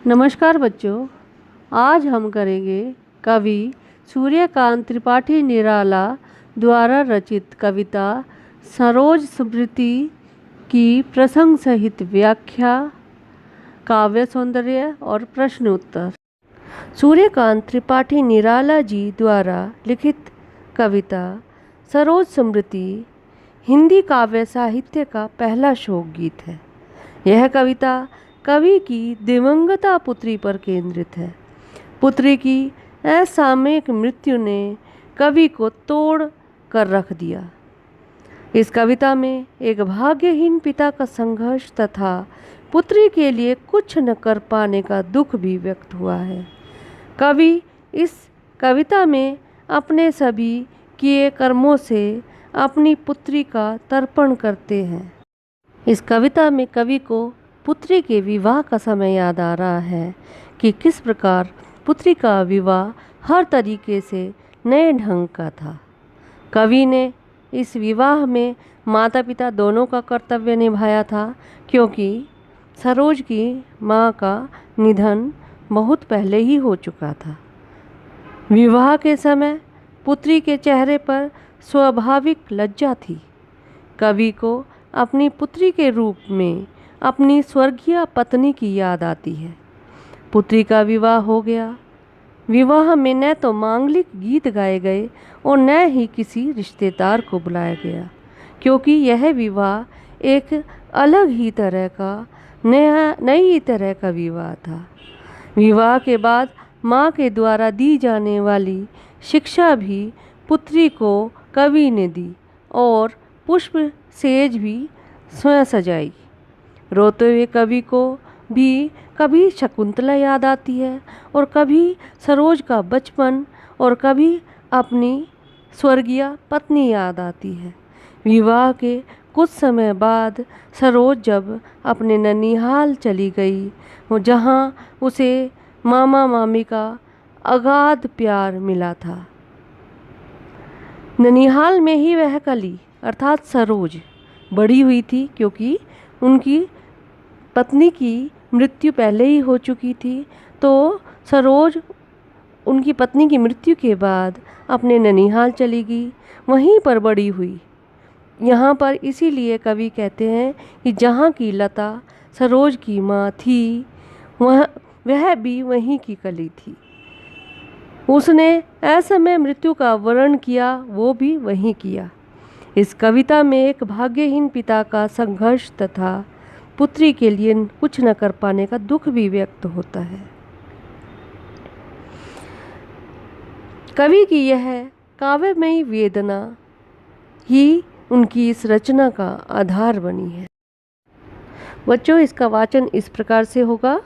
नमस्कार बच्चों, आज हम करेंगे कवि सूर्यकांत त्रिपाठी निराला द्वारा रचित कविता सरोज स्मृति की प्रसंग सहित व्याख्या, काव्य सौंदर्य और प्रश्न उत्तर। सूर्यकांत त्रिपाठी निराला जी द्वारा लिखित कविता सरोज स्मृति हिंदी काव्य साहित्य का पहला शोक गीत है। यह कविता कवि की दिवंगता पुत्री पर केंद्रित है। पुत्री की असामयिक मृत्यु ने कवि को तोड़ कर रख दिया। इस कविता में एक भाग्यहीन पिता का संघर्ष तथा पुत्री के लिए कुछ न कर पाने का दुख भी व्यक्त हुआ है। कवि इस कविता में अपने सभी किए कर्मों से अपनी पुत्री का तर्पण करते हैं। इस कविता में कवि को पुत्री के विवाह का समय याद आ रहा है कि किस प्रकार पुत्री का विवाह हर तरीके से नए ढंग का था। कवि ने इस विवाह में माता पिता दोनों का कर्तव्य निभाया था, क्योंकि सरोज की माँ का निधन बहुत पहले ही हो चुका था। विवाह के समय पुत्री के चेहरे पर स्वाभाविक लज्जा थी। कवि को अपनी पुत्री के रूप में अपनी स्वर्गीय पत्नी की याद आती है। पुत्री का विवाह हो गया। विवाह में न तो मांगलिक गीत गाए गए और न ही किसी रिश्तेदार को बुलाया गया, क्योंकि यह विवाह एक अलग ही तरह का नई तरह का विवाह था। विवाह के बाद माँ के द्वारा दी जाने वाली शिक्षा भी पुत्री को कवि ने दी और पुष्प सेज भी स्वयं सजाई। रोते हुए कवि को भी कभी शकुंतला याद आती है और कभी सरोज का बचपन और कभी अपनी स्वर्गीय पत्नी याद आती है। विवाह के कुछ समय बाद सरोज जब अपने ननिहाल चली गई, जहाँ उसे मामा मामी का अगाध प्यार मिला था। ननिहाल में ही वह कली अर्थात सरोज बड़ी हुई थी, क्योंकि उनकी पत्नी की मृत्यु पहले ही हो चुकी थी। तो सरोज उनकी पत्नी की मृत्यु के बाद अपने ननिहाल चली गई, वहीं पर बड़ी हुई। यहाँ पर इसीलिए कवि कहते हैं कि जहाँ की लता सरोज की माँ थी, वह भी वहीं की कली थी। उसने असमय मृत्यु का वर्ण किया, वो भी वहीं किया। इस कविता में एक भाग्यहीन पिता का संघर्ष तथा पुत्री के लिए कुछ न कर पाने का दुख भी व्यक्त होता है। कवि की यह काव्यमयी वेदना ही उनकी इस रचना का आधार बनी है। बच्चों, इसका वाचन इस प्रकार से होगा।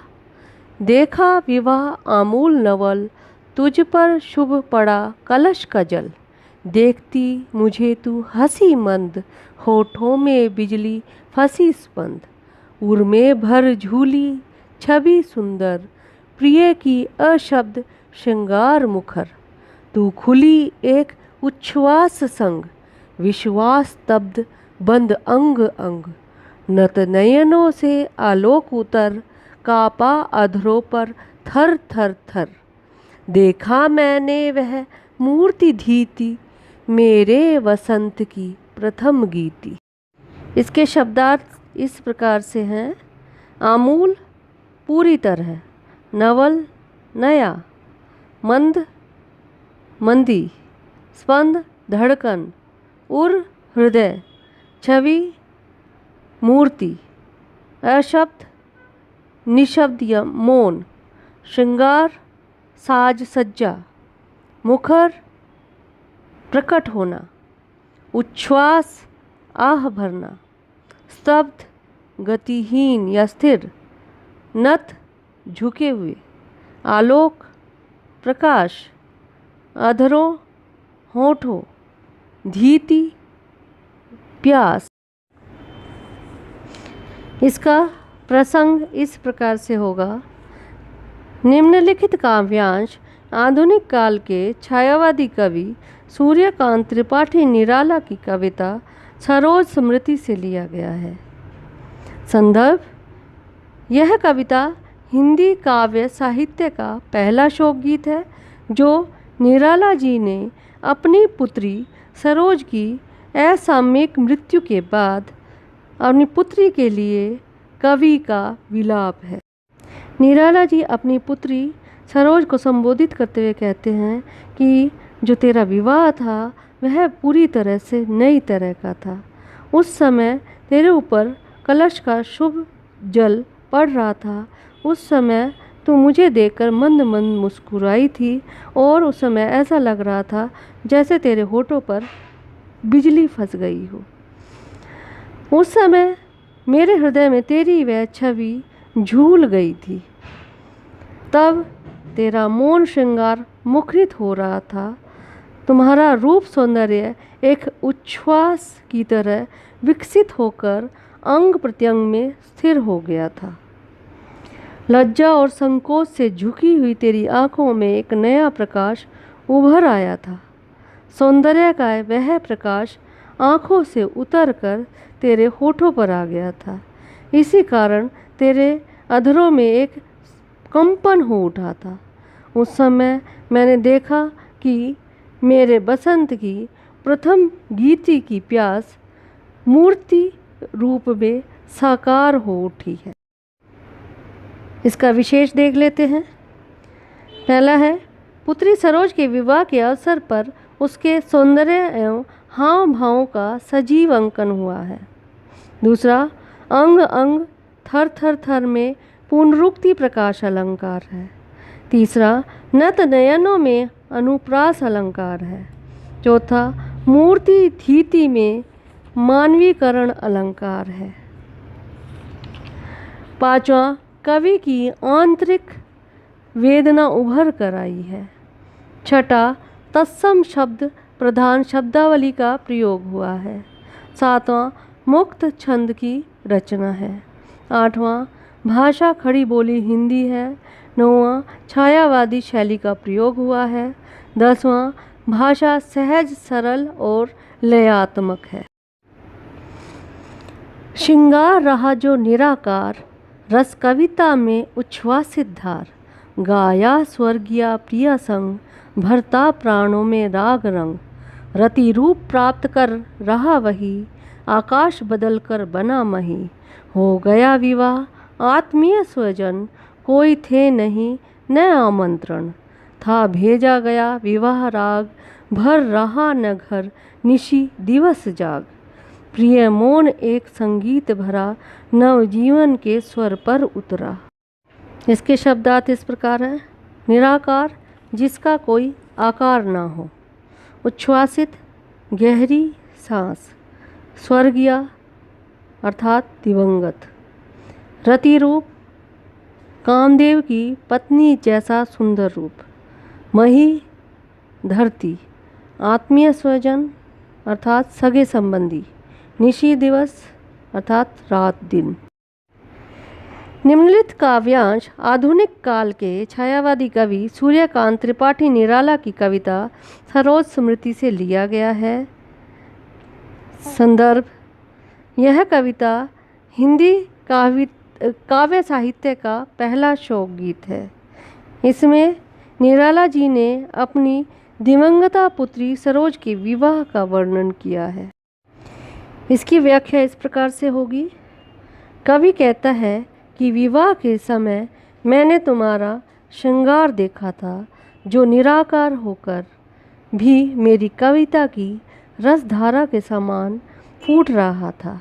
देखा विवाह आमूल नवल, तुझ पर शुभ पड़ा कलश का जल। देखती मुझे तू हंसी मंद, होठों में बिजली फंसी स्पंद। उर में भर झूली छवि सुंदर, प्रिय की अशब्द श्रृंगार मुखर। तू खुली एक उच्छ्वास संग, विश्वास तब्द बंद अंग अंग। नत नयनों से आलोक उतर, कापा अधरों पर थर थर थर। देखा मैंने वह मूर्ति धीती, मेरे वसंत की प्रथम गीति। इसके शब्दार्थ इस प्रकार से हैं। आमूल पूरी तरह, नवल नया, मंद मंदी, स्पंद धड़कन, उर हृदय, छवि मूर्ति, अशब्द निशब्द या मौन, श्रृंगार साज सज्जा, मुखर प्रकट होना, उच्छ्वास आह भरना, स्तब्ध गतिहीन या स्थिर, नत झुके हुए, आलोक प्रकाश, अधरों होठों, धीति प्यास। इसका प्रसंग इस प्रकार से होगा। निम्नलिखित काव्यांश आधुनिक काल के छायावादी कवि सूर्यकांत त्रिपाठी निराला की कविता सरोज स्मृति से लिया गया है। संदर्भ: यह कविता हिंदी काव्य साहित्य का पहला शोक गीत है जो निराला जी ने अपनी पुत्री सरोज की असामयिक मृत्यु के बाद अपनी पुत्री के लिए कवि का विलाप है। निराला जी अपनी पुत्री सरोज को संबोधित करते हुए कहते हैं कि जो तेरा विवाह था वह पूरी तरह से नई तरह का था। उस समय तेरे ऊपर कलश का शुभ जल पड़ रहा था। उस समय तू मुझे देखकर मंद मंद मुस्कुराई थी और उस समय ऐसा लग रहा था जैसे तेरे होठों पर बिजली फंस गई हो। उस समय मेरे हृदय में तेरी वह छवि झूल गई थी। तब तेरा मौन श्रृंगार मुखरित हो रहा था। तुम्हारा रूप सौंदर्य एक उच्छ्वास की तरह विकसित होकर अंग प्रत्यंग में स्थिर हो गया था। लज्जा और संकोच से झुकी हुई तेरी आंखों में एक नया प्रकाश उभर आया था। सौंदर्य का वह प्रकाश आंखों से उतरकर तेरे होठों पर आ गया था। इसी कारण तेरे अधरों में एक कंपन हो उठा था। उस समय मैंने देखा कि मेरे बसंत की प्रथम गीति की प्यास मूर्ति रूप में साकार हो उठी है। इसका विशेष देख लेते हैं। पहला है, पुत्री सरोज के विवाह के अवसर पर उसके सौंदर्य एवं हाव भावों का सजीव अंकन हुआ है। दूसरा, अंग अंग थर थर थर में पुनरुक्ति प्रकाश अलंकार है। तीसरा, नत नयनों में अनुप्रास अलंकार है। चौथा, मूर्ति धीति में मानवीकरण अलंकार है। पांचवा, कवि की आंतरिक वेदना उभर कर आई है। छठा, तत्सम शब्द प्रधान शब्दावली का प्रयोग हुआ है। सातवां, मुक्त छंद की रचना है। आठवां, भाषा खड़ी बोली हिंदी है। नौवां, छायावादी शैली का प्रयोग हुआ है। 10वां, भाषा सहज सरल और लयात्मक है। श्रृंगार रहा जो निराकार, रस कविता में उच्छ्वासित धार, गाया स्वर्गीय प्रिय संग, भरता प्राणों में राग रंग, रति रूप प्राप्त कर रहा वही, आकाश बदल कर बना मही, हो गया विवाह आत्मीय स्वजन, कोई थे नहीं न आमंत्रण, था भेजा गया विवाह राग, भर रहा न घर निशी दिवस जाग, प्रिय मौन एक संगीत भरा, नवजीवन के स्वर पर उतरा। इसके शब्दार्थ इस प्रकार हैं। निराकार, जिसका कोई आकार ना हो। उच्छ्वासित, गहरी सांस। स्वर्गीय अर्थात दिवंगत। रति रूप, कामदेव की पत्नी जैसा सुंदर रूप। मही, धरती। आत्मीय स्वजन अर्थात सगे संबंधी। निशी दिवस अर्थात रात दिन। निम्नलिखित काव्यांश आधुनिक काल के छायावादी कवि सूर्यकांत त्रिपाठी निराला की कविता सरोज स्मृति से लिया गया है। संदर्भ, यह कविता हिंदी काव्य साहित्य का पहला शोक गीत है। इसमें निराला जी ने अपनी दिवंगता पुत्री सरोज के विवाह का वर्णन किया है। इसकी व्याख्या इस प्रकार से होगी। कवि कहता है कि विवाह के समय मैंने तुम्हारा श्रृंगार देखा था जो निराकार होकर भी मेरी कविता की रसधारा के समान फूट रहा था।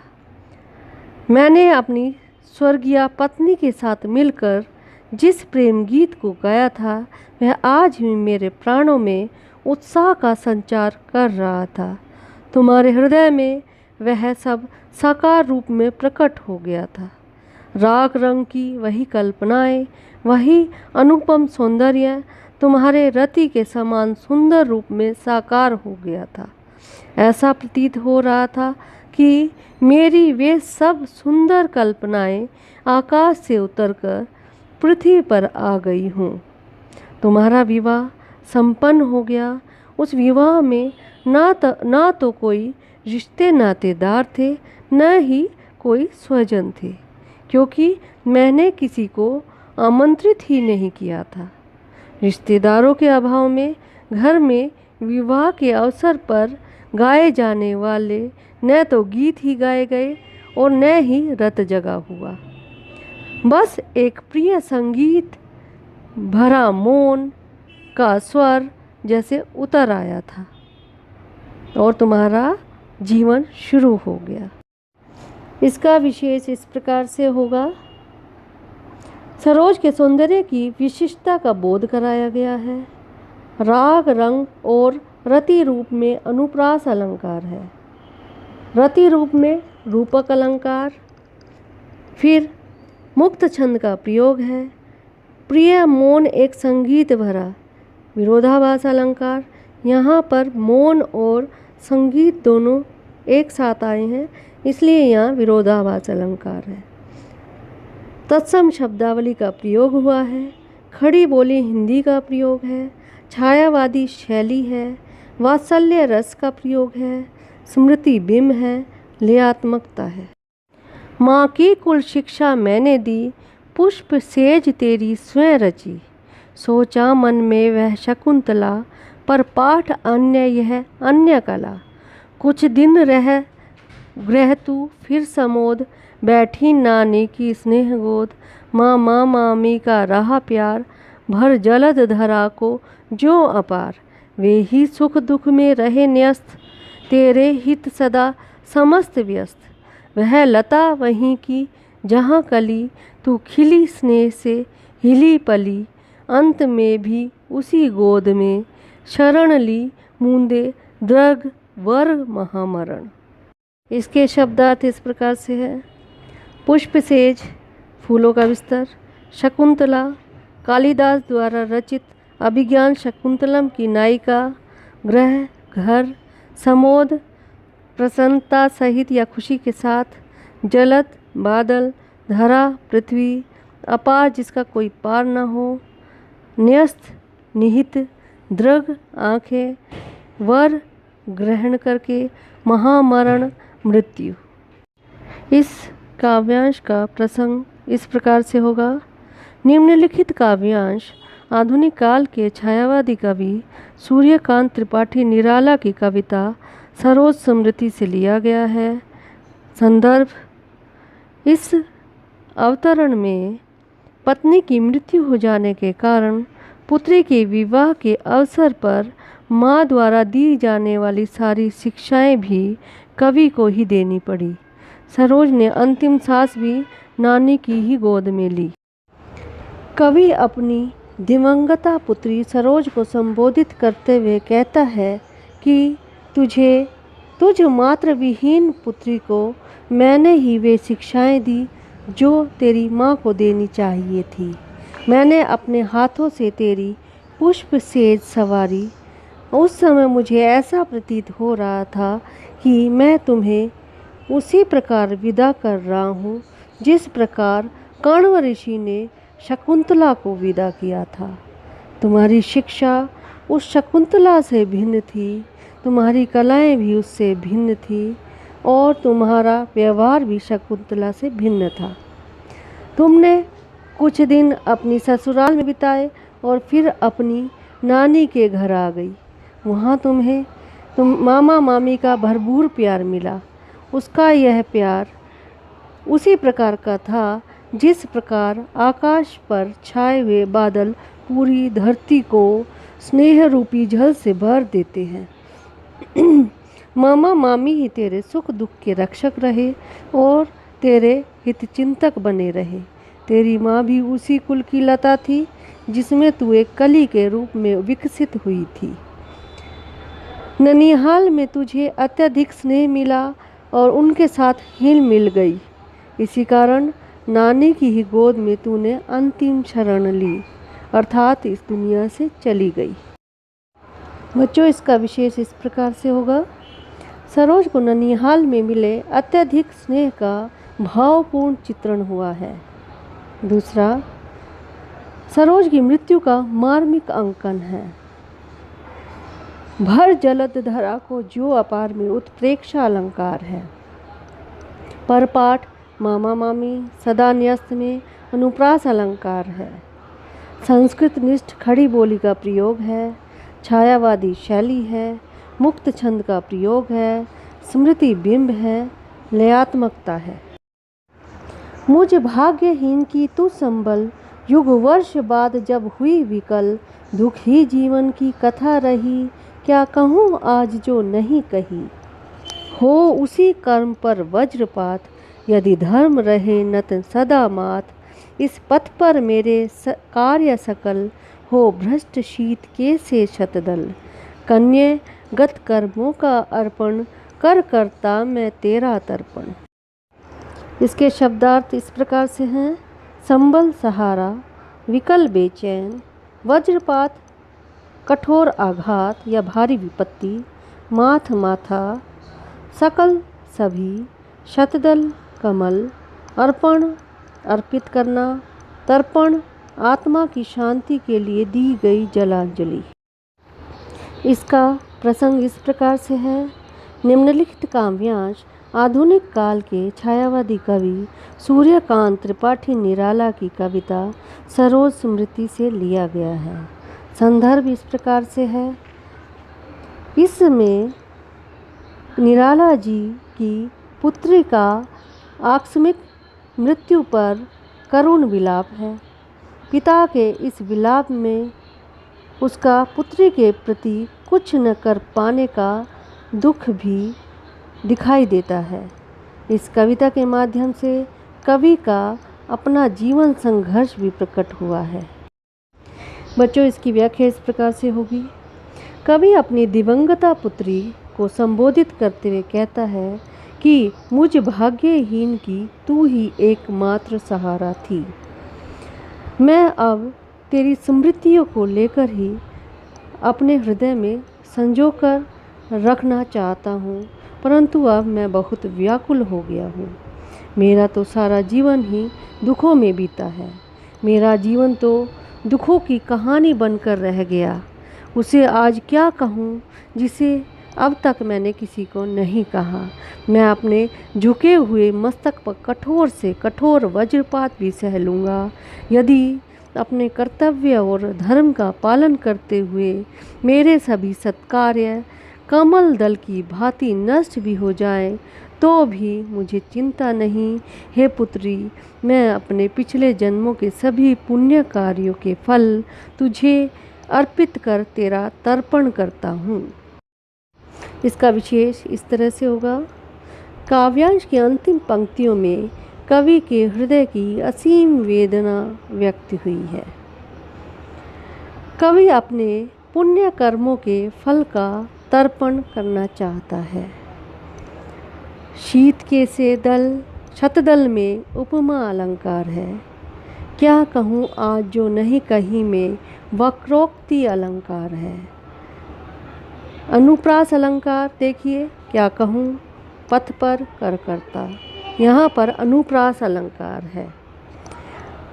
मैंने अपनी स्वर्गीय पत्नी के साथ मिलकर जिस प्रेम गीत को गाया था वह आज भी मेरे प्राणों में उत्साह का संचार कर रहा था। तुम्हारे हृदय में वह सब साकार रूप में प्रकट हो गया था। राग रंग की वही कल्पनाएं, वही अनुपम सौंदर्य तुम्हारे रति के समान सुंदर रूप में साकार हो गया था। ऐसा प्रतीत हो रहा था कि मेरी वे सब सुंदर कल्पनाएं आकाश से उतरकर पृथ्वी पर आ गई हूँ। तुम्हारा विवाह संपन्न हो गया। उस विवाह में ना तो कोई रिश्ते नातेदार थे, न ही कोई स्वजन थे, क्योंकि मैंने किसी को आमंत्रित ही नहीं किया था। रिश्तेदारों के अभाव में घर में विवाह के अवसर पर गाए जाने वाले न तो गीत ही गाए गए और न ही रत जगा हुआ। बस एक प्रिय संगीत भरा मौन का स्वर जैसे उतर आया था और तुम्हारा जीवन शुरू हो गया। इसका विशेष इस प्रकार से होगा। सरोज के सौंदर्य की विशिष्टता का बोध कराया गया है। राग रंग और रति रूप में अनुप्रास अलंकार है। रति रूप में रूपक अलंकार, फिर मुक्त छंद का प्रयोग है। प्रिय मौन एक संगीत भरा विरोधाभास अलंकार। यहाँ पर मौन और संगीत दोनों एक साथ आए हैं, इसलिए यहाँ विरोधाभास अलंकार है। तत्सम शब्दावली का प्रयोग हुआ है। खड़ी बोली हिंदी का प्रयोग है। छायावादी शैली है। वात्सल्य रस का प्रयोग है। स्मृति बिंब है। लयात्मकता है। माँ की कुल शिक्षा मैंने दी, पुष्प सेज तेरी स्वयं रची। सोचा मन में वह शकुंतला, पर पाठ अन्य यह अन्य कला। कुछ दिन रह ग्रह तू फिर समोद, बैठी नानी की स्नेह गोद। माँ मामी का रहा प्यार, भर जलद धरा को जो अपार। वे ही सुख दुख में रहे न्यस्त, तेरे हित सदा समस्त व्यस्त। वह लता वहीं की जहाँ कली, तू खिली स्नेह से हिली पली। अंत में भी उसी गोद में, शरण ली मूंदे दृग वर महामरण। इसके शब्दार्थ इस प्रकार से है। पुष्प सेज फूलों का विस्तार। शकुंतला कालिदास द्वारा रचित अभिज्ञान शकुंतलम की नायिका। ग्रह घर समोद प्रसन्नता सहित या खुशी के साथ। जलद बादल, धरा पृथ्वी, अपार जिसका कोई पार न हो। न्यस्त निहित, दृग आँखें, वर ग्रहण करके, महामरण मृत्यु। इस काव्यांश का प्रसंग इस प्रकार से होगा। निम्नलिखित काव्यांश आधुनिक काल के छायावादी कवि सूर्यकांत त्रिपाठी निराला की कविता सरोज स्मृति से लिया गया है। संदर्भ: इस अवतरण में पत्नी की मृत्यु हो जाने के कारण पुत्री के विवाह के अवसर पर माँ द्वारा दी जाने वाली सारी शिक्षाएं भी कवि को ही देनी पड़ी। सरोज ने अंतिम सांस भी नानी की ही गोद में ली। कवि अपनी दिवंगता पुत्री सरोज को संबोधित करते हुए कहता है कि तुझ मात्र विहीन पुत्री को मैंने ही वे शिक्षाएं दी जो तेरी माँ को देनी चाहिए थी। मैंने अपने हाथों से तेरी पुष्प सेज सवारी। उस समय मुझे ऐसा प्रतीत हो रहा था कि मैं तुम्हें उसी प्रकार विदा कर रहा हूँ जिस प्रकार कण्व ऋषि ने शकुंतला को विदा किया था। तुम्हारी शिक्षा उस शकुंतला से भिन्न थी, तुम्हारी कलाएं भी उससे भिन्न थी और तुम्हारा व्यवहार भी शकुंतला से भिन्न था। तुमने कुछ दिन अपनी ससुराल में बिताए और फिर अपनी नानी के घर आ गई। वहाँ तुम मामा मामी का भरपूर प्यार मिला। उसका यह प्यार उसी प्रकार का था जिस प्रकार आकाश पर छाए हुए बादल पूरी धरती को स्नेह रूपी जल से भर देते हैं। मामा मामी ही तेरे सुख दुख के रक्षक रहे और तेरे हितचिंतक बने रहे। तेरी माँ भी उसी कुल की लता थी जिसमें तू एक कली के रूप में विकसित हुई थी। ननिहाल में तुझे अत्यधिक स्नेह मिला और उनके साथ हिल मिल गई। इसी कारण नानी की ही गोद में तूने अंतिम शरण ली, अर्थात इस दुनिया से चली गई। बच्चों, इसका विशेष इस प्रकार से होगा। सरोज को ननिहाल में मिले अत्यधिक स्नेह का भावपूर्ण चित्रण हुआ है। दूसरा, सरोज की मृत्यु का मार्मिक अंकन है। भर जलद धरा को जो अपार में उत्प्रेक्षा अलंकार है। परपाठ मामा मामी, सदा न्यस्त में अनुप्रास अलंकार है। संस्कृत निष्ठ खड़ी बोली का प्रयोग है। छायावादी शैली है। मुक्त छंद का प्रयोग है। स्मृति बिंब है। लयात्मकता है। मुझ भाग्यहीन की तू संबल, युग वर्ष बाद जब हुई विकल, दुख ही जीवन की कथा रही, क्या कहूँ आज जो नहीं कही। हो उसी कर्म पर वज्रपात, यदि धर्म रहे नत सदा मात, इस पथ पर मेरे कार्य सकल, हो भ्रष्ट शीत के से शतदल। कन्ये गत कर्मों का अर्पण, कर करता मैं तेरा तर्पण। इसके शब्दार्थ इस प्रकार से हैं। संबल सहारा, विकल बेचैन, वज्रपात कठोर आघात या भारी विपत्ति, माथ माथा, सकल सभी, शतदल कमल, अर्पण अर्पित करना, तर्पण आत्मा की शांति के लिए दी गई जलांजलि। इसका प्रसंग इस प्रकार से है। निम्नलिखित काव्यांश आधुनिक काल के छायावादी कवि सूर्यकांत त्रिपाठी निराला की कविता सरोज स्मृति से लिया गया है। संदर्भ इस प्रकार से है। इसमें निराला जी की पुत्री का आकस्मिक मृत्यु पर करुण विलाप है। पिता के इस विलाप में उसका पुत्री के प्रति कुछ न कर पाने का दुख भी दिखाई देता है। इस कविता के माध्यम से कवि का अपना जीवन संघर्ष भी प्रकट हुआ है। बच्चों, इसकी व्याख्या इस प्रकार से होगी। कवि अपनी दिवंगता पुत्री को संबोधित करते हुए कहता है कि मुझ भाग्यहीन की तू ही एकमात्र सहारा थी। मैं अब तेरी स्मृतियों को लेकर ही अपने हृदय में संजोकर रखना चाहता हूँ, परंतु अब मैं बहुत व्याकुल हो गया हूँ। मेरा तो सारा जीवन ही दुखों में बीता है। मेरा जीवन तो दुखों की कहानी बनकर रह गया। उसे आज क्या कहूँ जिसे अब तक मैंने किसी को नहीं कहा। मैं अपने झुके हुए मस्तक पर कठोर से कठोर वज्रपात भी सह लूँगा, यदि अपने कर्तव्य और धर्म का पालन करते हुए मेरे सभी सत्कार्य कमल दल की भांति नष्ट भी हो जाए तो भी मुझे चिंता नहीं। हे पुत्री, मैं अपने पिछले जन्मों के सभी पुण्य कार्यों के फल तुझे अर्पित कर तेरा तर्पण करता हूँ। इसका विशेष इस तरह से होगा। काव्यांश की अंतिम पंक्तियों में कवि के हृदय की असीम वेदना व्यक्त हुई है। कवि अपने पुण्य कर्मों के फल का तर्पण करना चाहता है। शीत के से दल शतदल में उपमा अलंकार है। क्या कहूँ आज जो नहीं कही में वक्रोक्ति अलंकार है। अनुप्रास अलंकार देखिए, क्या कहूँ पथ पर कर करता, यहाँ पर अनुप्रास अलंकार है।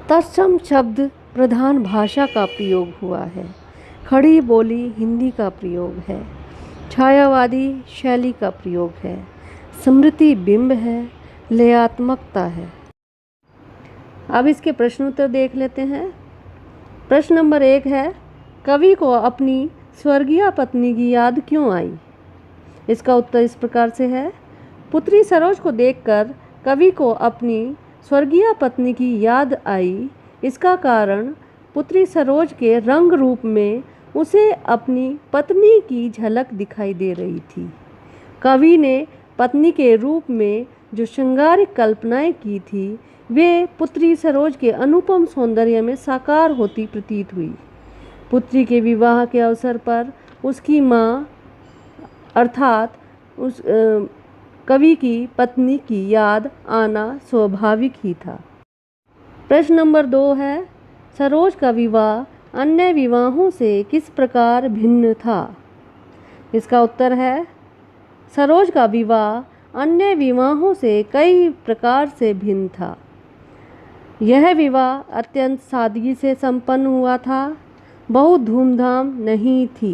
तत्सम शब्द प्रधान भाषा का प्रयोग हुआ है। खड़ी बोली हिंदी का प्रयोग है। छायावादी शैली का प्रयोग है। स्मृति बिंब है। लयात्मकता है। अब इसके प्रश्नोत्तर देख लेते हैं। प्रश्न नंबर 1 है, कवि को अपनी स्वर्गीय पत्नी की याद क्यों आई। इसका उत्तर इस प्रकार से है। पुत्री सरोज को देखकर कवि को अपनी स्वर्गीय पत्नी की याद आई। इसका कारण पुत्री सरोज के रंग रूप में उसे अपनी पत्नी की झलक दिखाई दे रही थी। कवि ने पत्नी के रूप में जो श्रृंगारिक कल्पनाएं की थी वे पुत्री सरोज के अनुपम सौंदर्य में साकार होती प्रतीत हुई। पुत्री के विवाह के अवसर पर उसकी माँ अर्थात उस कवि की पत्नी की याद आना स्वाभाविक ही था। प्रश्न नंबर 2 है, सरोज का विवाह अन्य विवाहों से किस प्रकार भिन्न था। इसका उत्तर है, सरोज का विवाह अन्य विवाहों से कई प्रकार से भिन्न था। यह विवाह अत्यंत सादगी से संपन्न हुआ था, बहुत धूमधाम नहीं थी।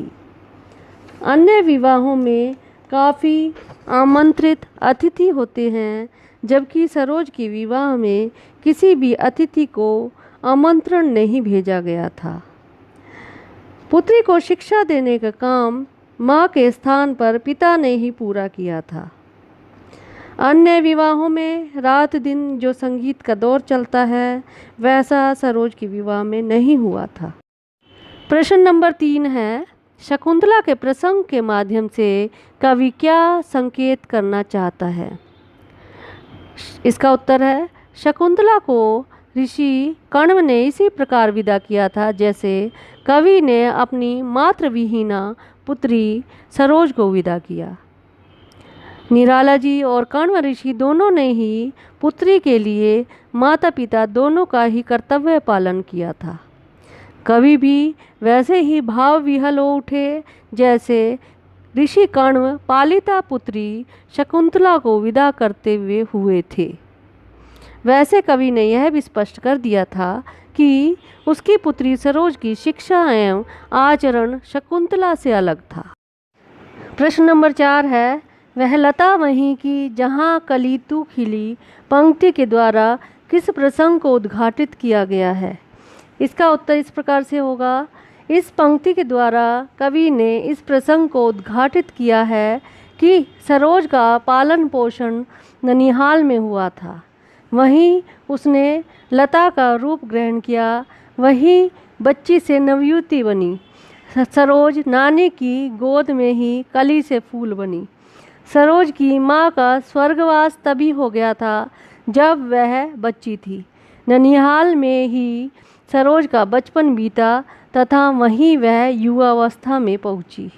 अन्य विवाहों में काफ़ी आमंत्रित अतिथि होते हैं, जबकि सरोज के विवाह में किसी भी अतिथि को आमंत्रण नहीं भेजा गया था। पुत्री को शिक्षा देने का काम माँ के स्थान पर पिता ने ही पूरा किया था। अन्य विवाहों में रात दिन जो संगीत का दौर चलता है, वैसा सरोज के विवाह में नहीं हुआ था। प्रश्न नंबर 3 है, शकुंतला के प्रसंग के माध्यम से कवि क्या संकेत करना चाहता है? इसका उत्तर है, शकुंतला को ऋषि कण्व ने इसी प्रकार विदा किया था जैसे कवि ने अपनी मातृविहीना पुत्री सरोज को विदा किया। निराला जी और कण्व ऋषि दोनों ने ही पुत्री के लिए माता पिता दोनों का ही कर्तव्य पालन किया था। कवि भी वैसे ही भाव विह्वल हो उठे जैसे ऋषि कण्व पालिता पुत्री शकुंतला को विदा करते हुए थे। वैसे कवि ने यह भी स्पष्ट कर दिया था कि उसकी पुत्री सरोज की शिक्षा एवं आचरण शकुंतला से अलग था। प्रश्न नंबर 4 है, वह लता वहीं की जहाँ कली तू खिली पंक्ति के द्वारा किस प्रसंग को उद्घाटित किया गया है? इसका उत्तर इस प्रकार से होगा, इस पंक्ति के द्वारा कवि ने इस प्रसंग को उद्घाटित किया है कि सरोज का पालन पोषण ननिहाल में हुआ था, वहीं उसने लता का रूप ग्रहण किया, वहीं बच्ची से नवयुवती बनी। सरोज नानी की गोद में ही कली से फूल बनी। सरोज की माँ का स्वर्गवास तभी हो गया था जब वह बच्ची थी। ननिहाल में ही सरोज का बचपन बीता तथा वहीं वह युवावस्था में पहुंची।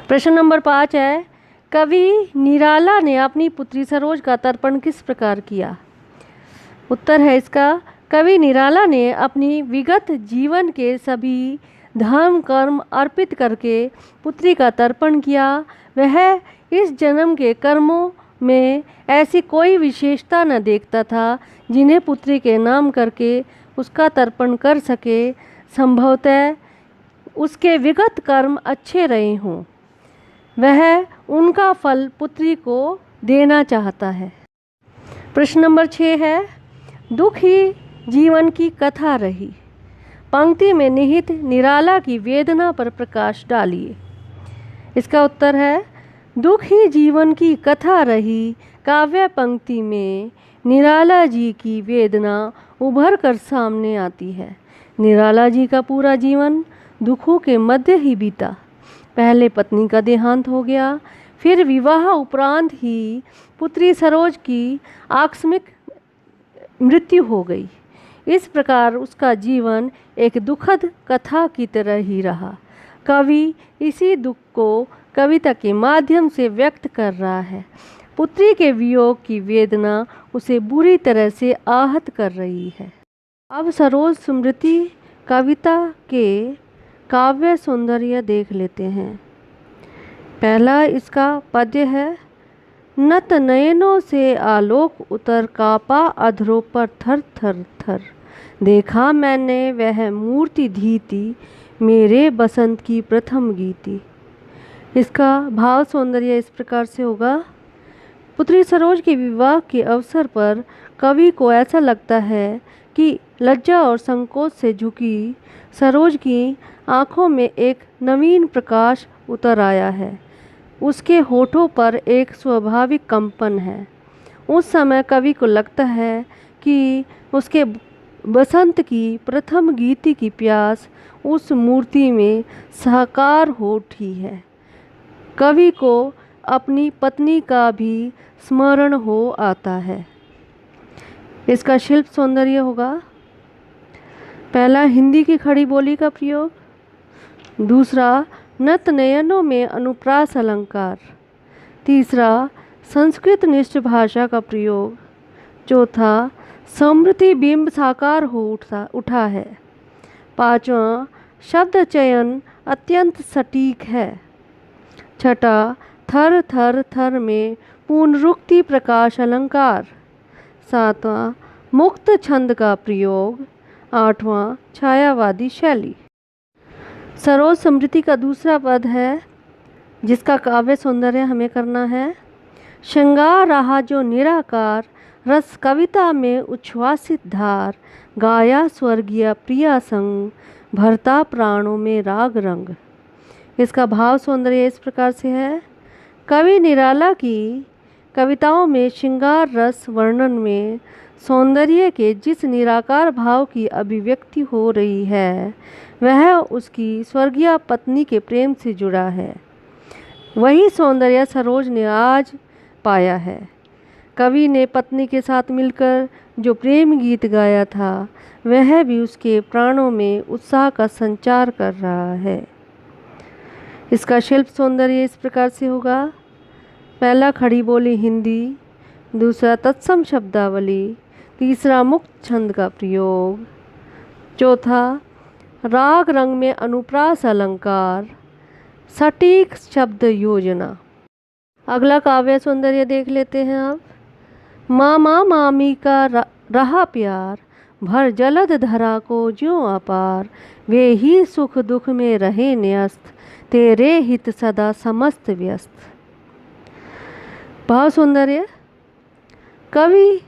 प्रश्न नंबर 5 है, कवि निराला ने अपनी पुत्री सरोज का तर्पण किस प्रकार किया? उत्तर है इसका, कवि निराला ने अपनी विगत जीवन के सभी धर्म कर्म अर्पित करके पुत्री का तर्पण किया। वह इस जन्म के कर्मों में ऐसी कोई विशेषता न देखता था जिन्हें पुत्री के नाम करके उसका तर्पण कर सके। संभवतः उसके विगत कर्म अच्छे रहे हों, वह उनका फल पुत्री को देना चाहता है। प्रश्न नंबर 6 है, दुख ही जीवन की कथा रही पंक्ति में निहित निराला की वेदना पर प्रकाश डालिए। इसका उत्तर है, दुख ही जीवन की कथा रही काव्य पंक्ति में निराला जी की वेदना उभर कर सामने आती है। निराला जी का पूरा जीवन दुखों के मध्य ही बीता। पहले पत्नी का देहांत हो गया, फिर विवाह उपरांत ही पुत्री सरोज की आकस्मिक मृत्यु हो गई। इस प्रकार उसका जीवन एक दुखद कथा की तरह ही रहा। कवि इसी दुख को कविता के माध्यम से व्यक्त कर रहा है। पुत्री के वियोग की वेदना उसे बुरी तरह से आहत कर रही है। अब सरोज स्मृति कविता के काव्य सौंदर्य देख लेते हैं। पहला इसका पद्य है, नत नयनों से आलोक उतर कापा अधरों पर थर थर थर, देखा मैंने वह मूर्ति धीती मेरे बसंत की प्रथम गीती। इसका भाव सौंदर्य इस प्रकार से होगा, पुत्री सरोज के विवाह के अवसर पर कवि को ऐसा लगता है कि लज्जा और संकोच से झुकी सरोज की आँखों में एक नवीन प्रकाश उतर आया है। उसके होठों पर एक स्वाभाविक कंपन है। उस समय कवि को लगता है कि उसके बसंत की प्रथम गीति की प्यास उस मूर्ति में साकार हो उठी है। कवि को अपनी पत्नी का भी स्मरण हो आता है। इसका शिल्प सौंदर्य होगा, पहला हिंदी की खड़ी बोली का प्रयोग, दूसरा नत नयनों में अनुप्रास अलंकार, तीसरा संस्कृत निष्ठ भाषा का प्रयोग, चौथा समृद्धि बिंब साकार हो उठा है, पांचवा शब्द चयन अत्यंत सटीक है, छठा थर थर थर में पुनरुक्ति प्रकाश अलंकार, सातवां मुक्त छंद का प्रयोग, आठवां छायावादी शैली। सरोज स्मृति का दूसरा पद है जिसका काव्य सौंदर्य हमें करना है, श्रृंगार रहा जो निराकार, रस कविता में उच्छ्वासित धार, गाया स्वर्गीय प्रिया संग, भरता प्राणों में राग रंग। इसका भाव सौंदर्य इस प्रकार से है। कवि निराला की कविताओं में श्रृंगार रस वर्णन में सौंदर्य के जिस निराकार भाव की अभिव्यक्ति हो रही है वह उसकी स्वर्गीय पत्नी के प्रेम से जुड़ा है। वही सौंदर्य सरोज ने आज पाया है। कवि ने पत्नी के साथ मिलकर जो प्रेम गीत गाया था वह भी उसके प्राणों में उत्साह का संचार कर रहा है। इसका शिल्प सौंदर्य इस प्रकार से होगा। पहला खड़ी बोली हिंदी, दूसरा तत्सम शब्दावली, तीसरा मुक्त छंद का प्रयोग, चौथा राग रंग में अनुप्रास अलंकार, सटीक शब्द योजना। अगला काव्य सौंदर्य देख लेते हैं अब। मामा मामी का रहा प्यार, भर जलद धरा को ज्यों अपार, वे ही सुख दुख में रहे न्यस्त, तेरे हित सदा समस्त व्यस्त। भाव सौंदर्य। कवि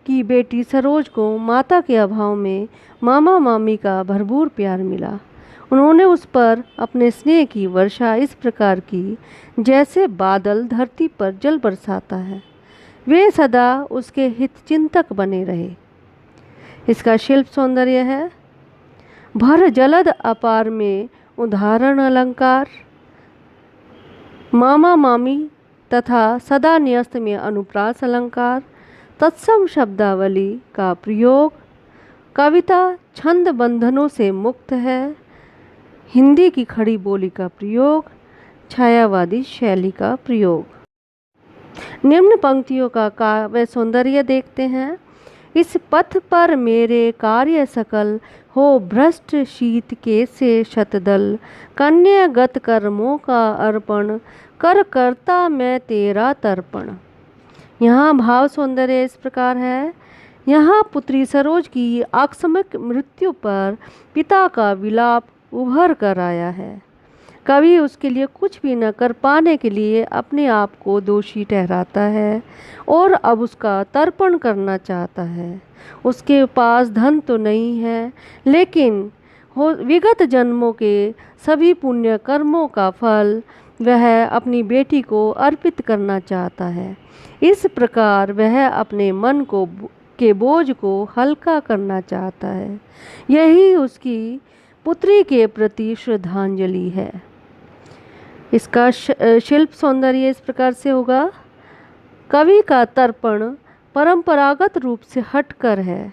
की बेटी सरोज को माता के अभाव में मामा मामी का भरपूर प्यार मिला। उन्होंने उस पर अपने स्नेह की वर्षा इस प्रकार की जैसे बादल धरती पर जल बरसाता है। वे सदा उसके हित चिंतक बने रहे। इसका शिल्प सौंदर्य है। भर जलद अपार में उदाहरण अलंकार, मामा मामी तथा सदा न्यस्त में अनुप्रास अलंकार, तत्सम शब्दावली का प्रयोग, कविता छंद बंधनों से मुक्त है, हिंदी की खड़ी बोली का प्रयोग, छायावादी शैली का प्रयोग। निम्न पंक्तियों का काव्य सौंदर्य देखते हैं। इस पथ पर मेरे कार्य सकल, हो भ्रष्ट शीत के से शतदल, कन्यागत कर्मों का अर्पण, कर करता मैं तेरा तर्पण। यहाँ भाव सौंदर्य इस प्रकार है। यहाँ पुत्री सरोज की आकस्मिक मृत्यु पर पिता का विलाप उभर कर आया है। कवि उसके लिए कुछ भी न कर पाने के लिए अपने आप को दोषी ठहराता है और अब उसका तर्पण करना चाहता है। उसके पास धन तो नहीं है, लेकिन विगत जन्मों के सभी पुण्य कर्मों का फल वह अपनी बेटी को अर्पित करना चाहता है। इस प्रकार वह अपने मन के बोझ को हल्का करना चाहता है। यही उसकी पुत्री के प्रति श्रद्धांजलि है। इसका शिल्प सौंदर्य इस प्रकार से होगा। कवि का तर्पण परंपरागत रूप से हटकर है।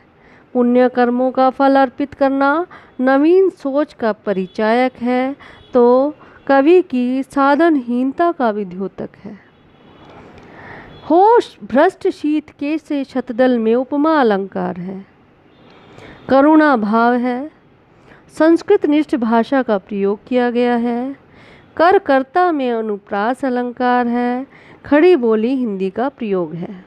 पुण्य कर्मों का फल अर्पित करना नवीन सोच का परिचायक है, तो कवि की साधनहीनता का विद्योतक है। होश भ्रष्ट शीत के से शतदल में उपमा अलंकार है। करुणा भाव है। संस्कृत निष्ठ भाषा का प्रयोग किया गया है। कर कर्ता में अनुप्रास अलंकार है। खड़ी बोली हिंदी का प्रयोग है।